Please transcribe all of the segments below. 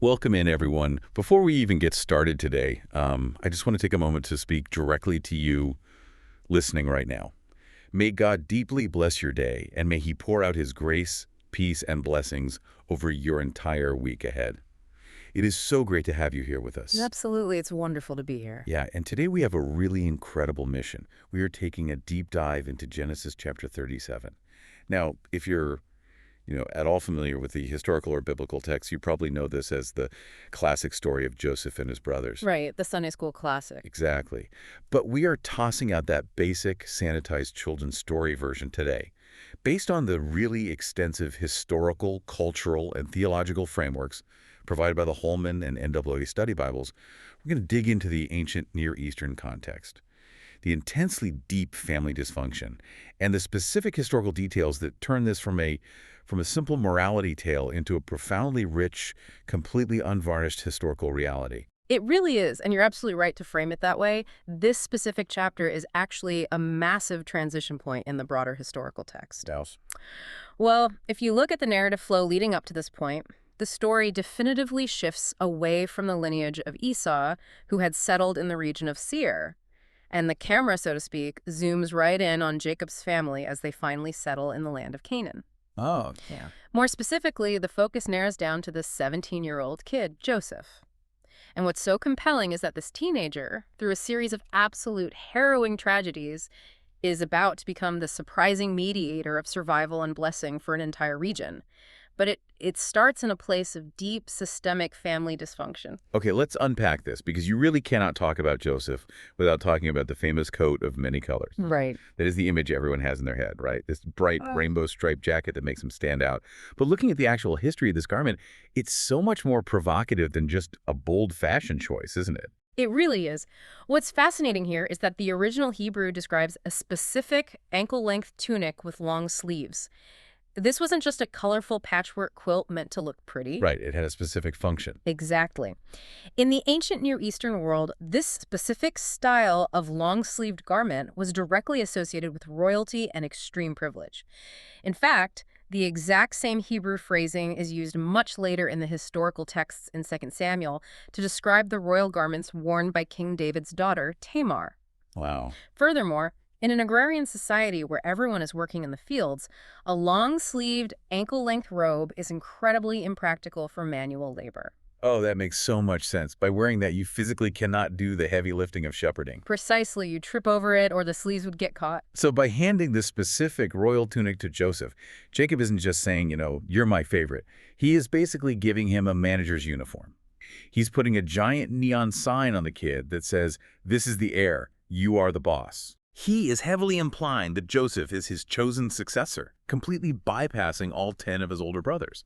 Welcome in, everyone. Before we even get started today, I just want to take a moment to speak directly to you listening right now. May God deeply bless your day, and may He pour out His grace, peace, and blessings over your entire week ahead. It is so great to have you here with us. Absolutely. It's wonderful to be here. Yeah, and today we have a really incredible mission. We are taking a deep dive into Genesis chapter 37. Now, if you're at all familiar with the historical or biblical text, you probably know this as the classic story of Joseph and his brothers. Right, the Sunday school classic. Exactly. But we are tossing out that basic, sanitized children's story version today. Based on the really extensive historical, cultural, and theological frameworks provided by the Holman and NAA Study Bibles, we're going to dig into the ancient Near Eastern context, the intensely deep family dysfunction, and the specific historical details that turn this from a simple morality tale into a profoundly rich, completely unvarnished historical reality. It really is, and you're absolutely right to frame it that way. This specific chapter is actually a massive transition point in the broader historical text. Douse. Well, if you look at the narrative flow leading up to this point, the story definitively shifts away from the lineage of Esau, who had settled in the region of Seir. And the camera, so to speak, zooms right in on Jacob's family as they finally settle in the land of Canaan. Oh, yeah. More specifically, the focus narrows down to this 17-year-old kid, Joseph. And what's so compelling is that this teenager, through a series of absolute harrowing tragedies, is about to become the surprising mediator of survival and blessing for an entire region. But it starts in a place of deep systemic family dysfunction. Okay, let's unpack this, because you really cannot talk about Joseph without talking about the famous coat of many colors. Right. That is the image everyone has in their head, right? This bright rainbow striped jacket that makes him stand out. But looking at the actual history of this garment, it's so much more provocative than just a bold fashion choice, isn't it? It really is. What's fascinating here is that the original Hebrew describes a specific ankle-length tunic with long sleeves. This wasn't just a colorful patchwork quilt meant to look pretty. Right, it had a specific function. Exactly. In the ancient Near Eastern world, this specific style of long-sleeved garment was directly associated with royalty and extreme privilege. In fact, the exact same Hebrew phrasing is used much later in the historical texts in 2 Samuel to describe the royal garments worn by King David's daughter, Tamar. Wow. Furthermore, in an agrarian society where everyone is working in the fields, a long-sleeved, ankle-length robe is incredibly impractical for manual labor. Oh, that makes so much sense. By wearing that, you physically cannot do the heavy lifting of shepherding. Precisely, you trip over it or the sleeves would get caught. So by handing this specific royal tunic to Joseph, Jacob isn't just saying, you're my favorite. He is basically giving him a manager's uniform. He's putting a giant neon sign on the kid that says, "This is the heir. You are the boss." He is heavily implying that Joseph is his chosen successor, completely bypassing all 10 of his older brothers.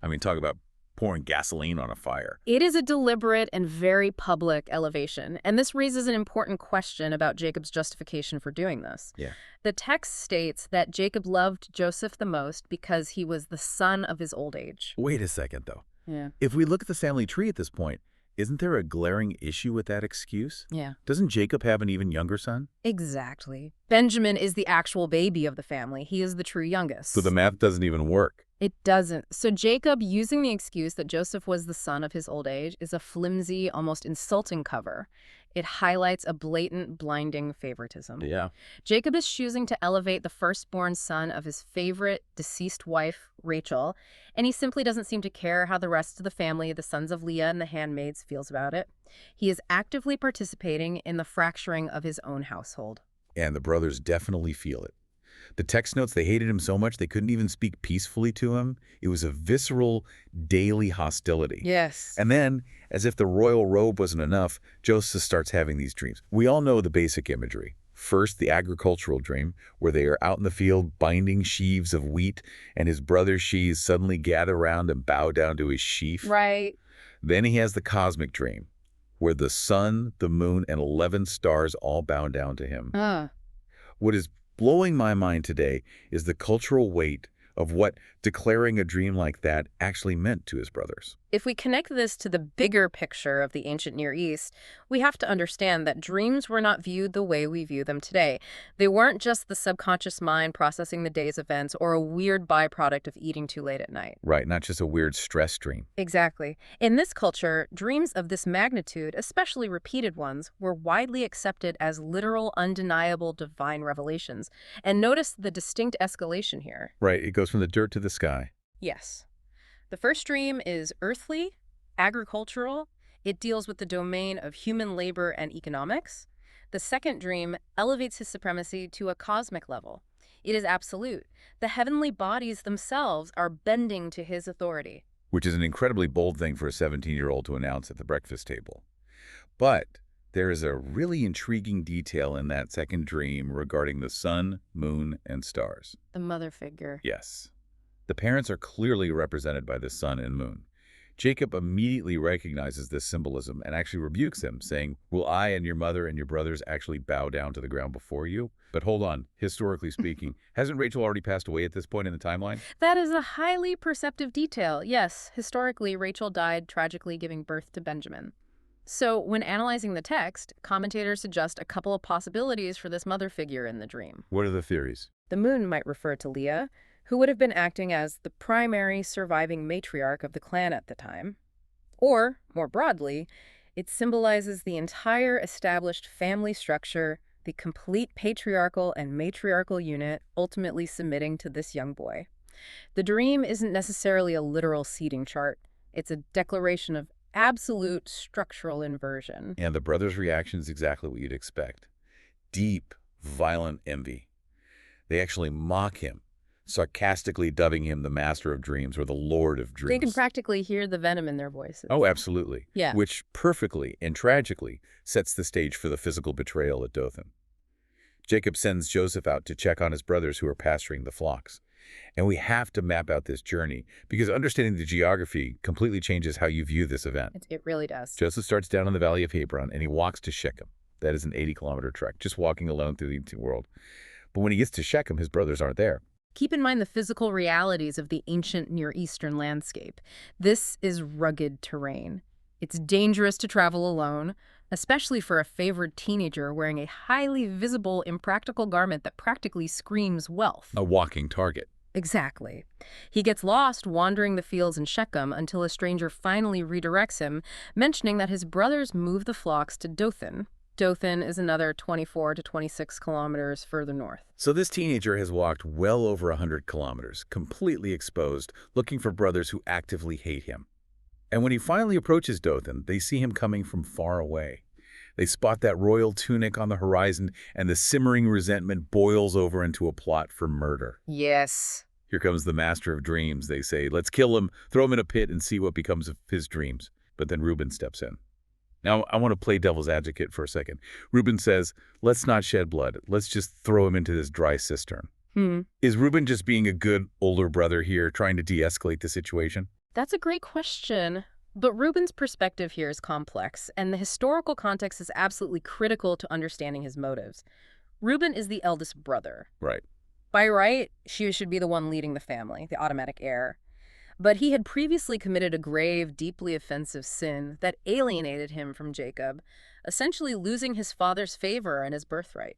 I mean, talk about pouring gasoline on a fire. It is a deliberate and very public elevation, and this raises an important question about Jacob's justification for doing this. Yeah. The text states that Jacob loved Joseph the most because he was the son of his old age. Wait a second, though. Yeah. If we look at the family tree at this point, isn't there a glaring issue with that excuse? Yeah. Doesn't Jacob have an even younger son? Exactly. Benjamin is the actual baby of the family. He is the true youngest. So the math doesn't even work. It doesn't. So Jacob, using the excuse that Joseph was the son of his old age, is a flimsy, almost insulting cover. It highlights a blatant, blinding favoritism. Yeah. Jacob is choosing to elevate the firstborn son of his favorite deceased wife, Rachel, and he simply doesn't seem to care how the rest of the family, the sons of Leah and the handmaids, feels about it. He is actively participating in the fracturing of his own household. And the brothers definitely feel it. The text notes they hated him so much they couldn't even speak peacefully to him. It was a visceral, daily hostility. Yes. And then, as if the royal robe wasn't enough, Joseph starts having these dreams. We all know the basic imagery. First, the agricultural dream, where they are out in the field binding sheaves of wheat, and his brother's sheaves suddenly gather around and bow down to his sheaf. Right. Then he has the cosmic dream, where the sun, the moon, and 11 stars all bow down to him. What is blowing my mind today is the cultural weight of what, declaring a dream like that actually meant to his brothers. If we connect this to the bigger picture of the ancient Near East, we have to understand that dreams were not viewed the way we view them today. They weren't just the subconscious mind processing the day's events or a weird byproduct of eating too late at night. Right, not just a weird stress dream. Exactly. In this culture, dreams of this magnitude, especially repeated ones, were widely accepted as literal, undeniable divine revelations. And notice the distinct escalation here. Right, it goes from the dirt to the sky. Yes. The first dream is earthly, agricultural. It deals with the domain of human labor and economics. The second dream elevates his supremacy to a cosmic level. It is absolute. The heavenly bodies themselves are bending to his authority. Which is an incredibly bold thing for a 17-year-old to announce at the breakfast table. But there is a really intriguing detail in that second dream regarding the sun, moon, and stars. The mother figure. Yes. The parents are clearly represented by the sun and moon. Jacob immediately recognizes this symbolism and actually rebukes him, saying, "Will I and your mother and your brothers actually bow down to the ground before you?" But hold on, historically speaking, hasn't Rachel already passed away at this point in the timeline? That is a highly perceptive detail. Yes, historically, Rachel died tragically giving birth to Benjamin. So when analyzing the text, commentators suggest a couple of possibilities for this mother figure in the dream. What are the theories? The moon might refer to Leah, who would have been acting as the primary surviving matriarch of the clan at the time. Or, more broadly, it symbolizes the entire established family structure, the complete patriarchal and matriarchal unit ultimately submitting to this young boy. The dream isn't necessarily a literal seating chart. It's a declaration of absolute structural inversion. And the brothers' reaction is exactly what you'd expect. Deep, violent envy. They actually mock him, sarcastically dubbing him the master of dreams or the lord of dreams. They can practically hear the venom in their voices. Oh, absolutely. Yeah. Which perfectly and tragically sets the stage for the physical betrayal at Dothan. Jacob sends Joseph out to check on his brothers who are pasturing the flocks. And we have to map out this journey because understanding the geography completely changes how you view this event. It really does. Joseph starts down in the valley of Hebron and he walks to Shechem. That is an 80-kilometer trek, just walking alone through the ancient world. But when he gets to Shechem, his brothers aren't there. Keep in mind the physical realities of the ancient Near Eastern landscape. This is rugged terrain. It's dangerous to travel alone, especially for a favored teenager wearing a highly visible, impractical garment that practically screams wealth. A walking target. Exactly. He gets lost wandering the fields in Shechem until a stranger finally redirects him, mentioning that his brothers moved the flocks to Dothan. Dothan is another 24 to 26 kilometers further north. So this teenager has walked well over 100 kilometers, completely exposed, looking for brothers who actively hate him. And when he finally approaches Dothan, they see him coming from far away. They spot that royal tunic on the horizon, and the simmering resentment boils over into a plot for murder. Yes. Here comes the master of dreams, they say. Let's kill him, throw him in a pit, and see what becomes of his dreams. But then Reuben steps in. Now, I want to play devil's advocate for a second. Reuben says, let's not shed blood. Let's just throw him into this dry cistern. Is Reuben just being a good older brother here, trying to de-escalate the situation? That's a great question. But Reuben's perspective here is complex, and the historical context is absolutely critical to understanding his motives. Reuben is the eldest brother. Right. By right, she should be the one leading the family, the automatic heir. But he had previously committed a grave, deeply offensive sin that alienated him from Jacob, essentially losing his father's favor and his birthright.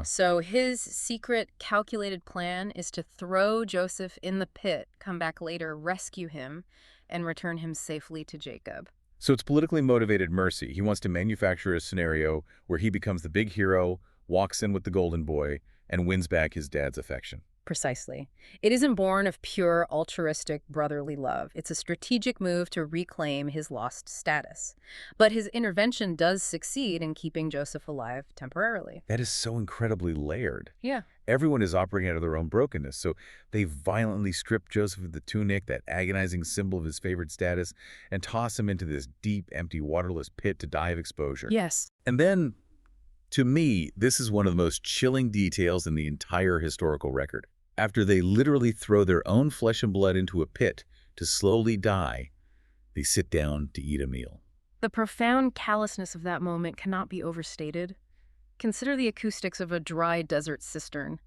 So his secret, calculated plan is to throw Joseph in the pit, come back later, rescue him, and return him safely to Jacob. So it's politically motivated mercy. He wants to manufacture a scenario where he becomes the big hero, walks in with the golden boy, and wins back his dad's affection. Precisely. It isn't born of pure altruistic brotherly love. It's a strategic move to reclaim his lost status. But his intervention does succeed in keeping Joseph alive temporarily. That is so incredibly layered. Yeah. Everyone is operating out of their own brokenness, so they violently strip Joseph of the tunic, that agonizing symbol of his favored status, and toss him into this deep, empty, waterless pit to die of exposure. Yes. And then, to me, this is one of the most chilling details in the entire historical record. After they literally throw their own flesh and blood into a pit to slowly die, they sit down to eat a meal. The profound callousness of that moment cannot be overstated. Consider the acoustics of a dry desert cistern.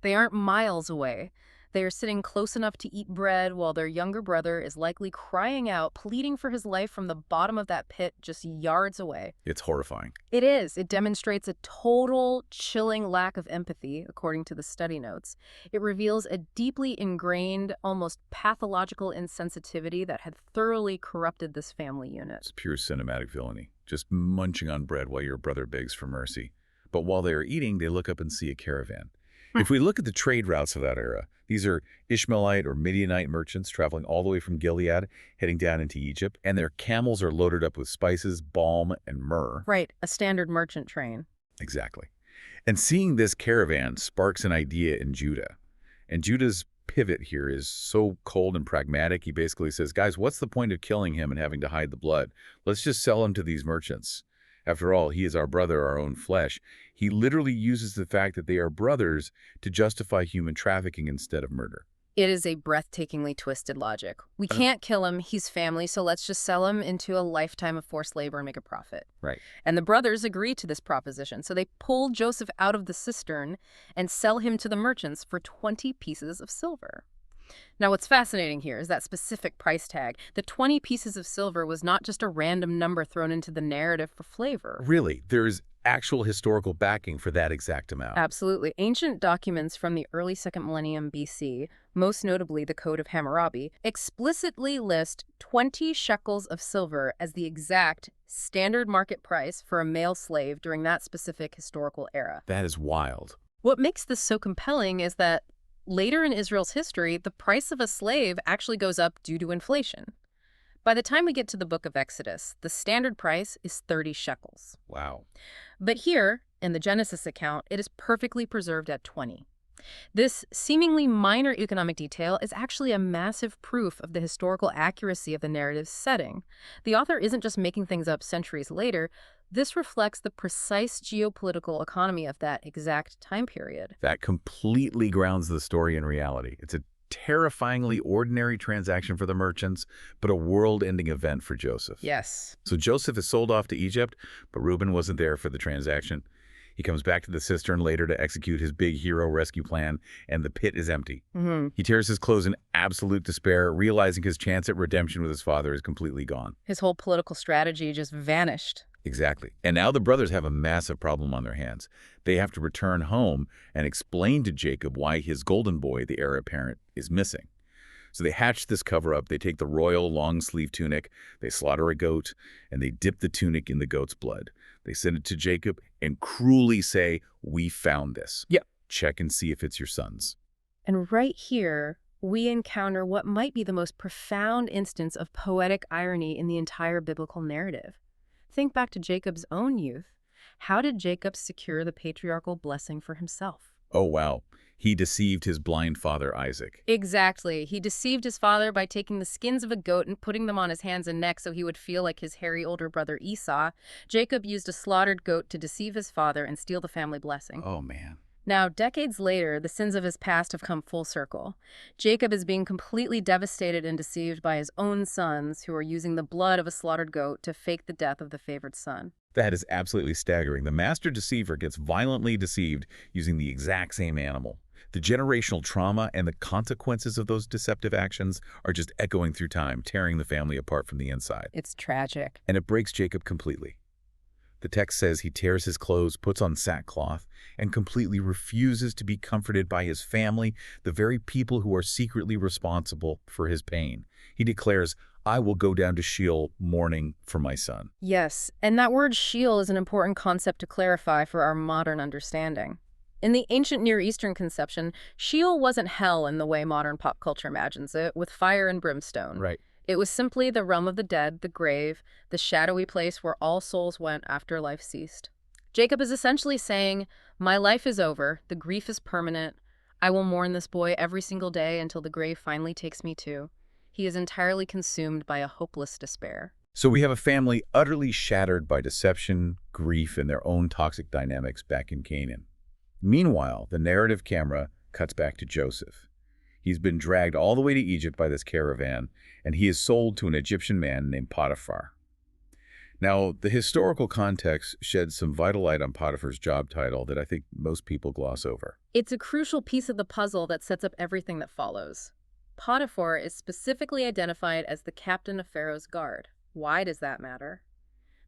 They aren't miles away. They are sitting close enough to eat bread while their younger brother is likely crying out, pleading for his life from the bottom of that pit just yards away. It's horrifying. It is. It demonstrates a total, chilling lack of empathy, according to the study notes. It reveals a deeply ingrained, almost pathological insensitivity that had thoroughly corrupted this family unit. It's pure cinematic villainy, just munching on bread while your brother begs for mercy. But while they are eating, they look up and see a caravan. If we look at the trade routes of that era, these are Ishmaelite or Midianite merchants traveling all the way from Gilead, heading down into Egypt, and their camels are loaded up with spices, balm, and myrrh. Right, a standard merchant train. Exactly. And seeing this caravan sparks an idea in Judah. And Judah's pivot here is so cold and pragmatic. He basically says, guys, what's the point of killing him and having to hide the blood? Let's just sell him to these merchants. After all, he is our brother, our own flesh. He literally uses the fact that they are brothers to justify human trafficking instead of murder. It is a breathtakingly twisted logic. We can't kill him, he's family, so let's just sell him into a lifetime of forced labor and make a profit. Right. And the brothers agree to this proposition, so they pull Joseph out of the cistern and sell him to the merchants for 20 pieces of silver. Now, what's fascinating here is that specific price tag. The 20 pieces of silver was not just a random number thrown into the narrative for flavor. Really, there's actual historical backing for that exact amount. Absolutely. Ancient documents from the early 2nd millennium BC, most notably the Code of Hammurabi, explicitly list 20 shekels of silver as the exact standard market price for a male slave during that specific historical era. That is wild. What makes this so compelling is that later in Israel's history, the price of a slave actually goes up due to inflation. By the time we get to the book of Exodus, the standard price is 30 shekels. Wow. But here, in the Genesis account, it is perfectly preserved at 20. This seemingly minor economic detail is actually a massive proof of the historical accuracy of the narrative's setting. The author isn't just making things up centuries later. This reflects the precise geopolitical economy of that exact time period. That completely grounds the story in reality. It's a terrifyingly ordinary transaction for the merchants, but a world-ending event for Joseph. Yes. So Joseph is sold off to Egypt, but Reuben wasn't there for the transaction. He comes back to the cistern later to execute his big hero rescue plan, and the pit is empty. He tears his clothes in absolute despair, realizing his chance at redemption with his father is completely gone. His whole political strategy just vanished. Exactly. And now the brothers have a massive problem on their hands. They have to return home and explain to Jacob why his golden boy, the heir apparent, is missing. So they hatch this cover-up. They take the royal long-sleeve tunic, they slaughter a goat, and they dip the tunic in the goat's blood. They send it to Jacob and cruelly say, we found this. Yep. Check and see if it's your son's. And right here, we encounter what might be the most profound instance of poetic irony in the entire biblical narrative. Think back to Jacob's own youth. How did Jacob secure the patriarchal blessing for himself? Oh, wow. He deceived his blind father, Isaac. Exactly. He deceived his father by taking the skins of a goat and putting them on his hands and neck so he would feel like his hairy older brother Esau. Jacob used a slaughtered goat to deceive his father and steal the family blessing. Oh, man. Now, decades later, the sins of his past have come full circle. Jacob is being completely devastated and deceived by his own sons, who are using the blood of a slaughtered goat to fake the death of the favored son. That is absolutely staggering. The master deceiver gets violently deceived using the exact same animal. The generational trauma and the consequences of those deceptive actions are just echoing through time, tearing the family apart from the inside. It's tragic. And it breaks Jacob completely. The text says he tears his clothes, puts on sackcloth, and completely refuses to be comforted by his family, the very people who are secretly responsible for his pain. He declares, I will go down to Sheol mourning for my son. Yes, and that word Sheol is an important concept to clarify for our modern understanding. In the ancient Near Eastern conception, Sheol wasn't hell in the way modern pop culture imagines it, with fire and brimstone. Right. It was simply the realm of the dead, the grave, the shadowy place where all souls went after life ceased. Jacob is essentially saying, my life is over, the grief is permanent, I will mourn this boy every single day until the grave finally takes me too. He is entirely consumed by a hopeless despair. So we have a family utterly shattered by deception, grief, and their own toxic dynamics back in Canaan. Meanwhile, the narrative camera cuts back to Joseph. He's been dragged all the way to Egypt by this caravan, and he is sold to an Egyptian man named Potiphar. Now, the historical context sheds some vital light on Potiphar's job title that I think most people gloss over. It's a crucial piece of the puzzle that sets up everything that follows. Potiphar is specifically identified as the captain of Pharaoh's guard. Why does that matter?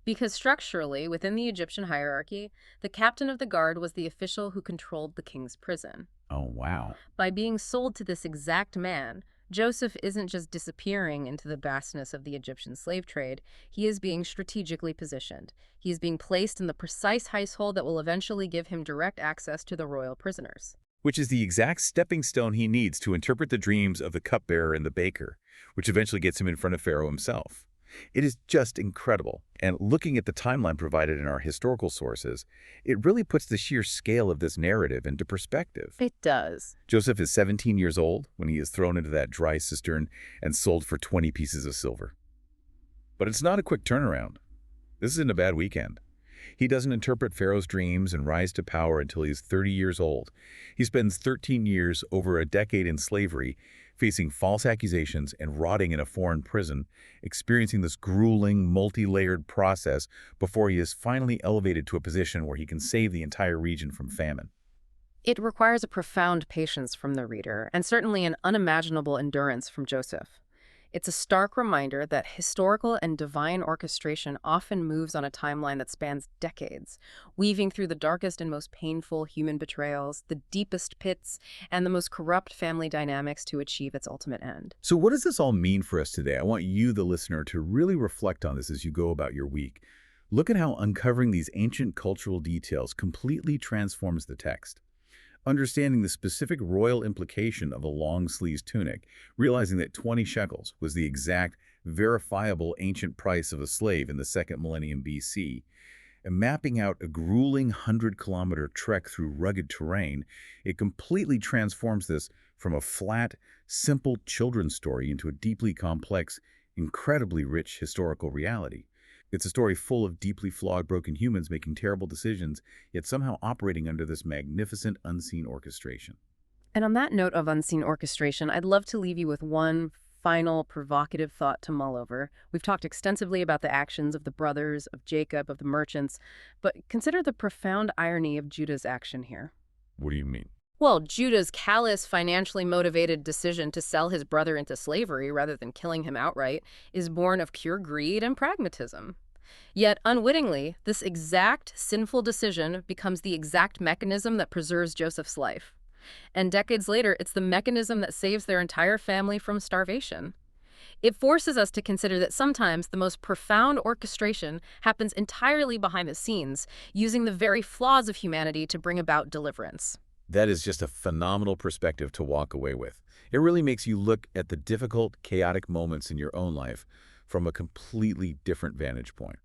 Because structurally, within the Egyptian hierarchy, the captain of the guard was the official who controlled the king's prison. Oh, wow. By being sold to this exact man, Joseph isn't just disappearing into the vastness of the Egyptian slave trade, he is being strategically positioned. He is being placed in the precise household that will eventually give him direct access to the royal prisoners. Which is the exact stepping stone he needs to interpret the dreams of the cupbearer and the baker, which eventually gets him in front of Pharaoh himself. It is just incredible. And looking at the timeline provided in our historical sources, it really puts the sheer scale of this narrative into perspective. It does. Joseph is 17 years old when he is thrown into that dry cistern and sold for 20 pieces of silver. But it's not a quick turnaround. This isn't a bad weekend. He doesn't interpret Pharaoh's dreams and rise to power until he's 30 years old. He spends 13 years, over a decade in slavery, facing false accusations and rotting in a foreign prison, experiencing this grueling, multi-layered process before he is finally elevated to a position where he can save the entire region from famine. It requires a profound patience from the reader, and certainly an unimaginable endurance from Joseph. It's a stark reminder that historical and divine orchestration often moves on a timeline that spans decades, weaving through the darkest and most painful human betrayals, the deepest pits, and the most corrupt family dynamics to achieve its ultimate end. So what does this all mean for us today? I want you, the listener, to really reflect on this as you go about your week. Look at how uncovering these ancient cultural details completely transforms the text. Understanding the specific royal implication of a long-sleeved tunic, realizing that 20 shekels was the exact, verifiable ancient price of a slave in the 2nd millennium BC, and mapping out a grueling 100-kilometer trek through rugged terrain, it completely transforms this from a flat, simple children's story into a deeply complex, incredibly rich historical reality. It's a story full of deeply flawed, broken humans making terrible decisions, yet somehow operating under this magnificent unseen orchestration. And on that note of unseen orchestration, I'd love to leave you with one final provocative thought to mull over. We've talked extensively about the actions of the brothers, of Jacob, of the merchants, but consider the profound irony of Judah's action here. What do you mean? Well, Judah's callous, financially motivated decision to sell his brother into slavery rather than killing him outright is born of pure greed and pragmatism. Yet, unwittingly, this exact sinful decision becomes the exact mechanism that preserves Joseph's life. And decades later, it's the mechanism that saves their entire family from starvation. It forces us to consider that sometimes the most profound orchestration happens entirely behind the scenes, using the very flaws of humanity to bring about deliverance. That is just a phenomenal perspective to walk away with. It really makes you look at the difficult, chaotic moments in your own life from a completely different vantage point.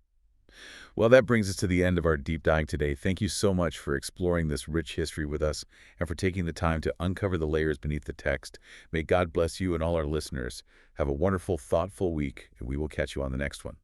Well, that brings us to the end of our deep dive today. Thank you so much for exploring this rich history with us and for taking the time to uncover the layers beneath the text. May God bless you and all our listeners. Have a wonderful, thoughtful week, and we will catch you on the next one.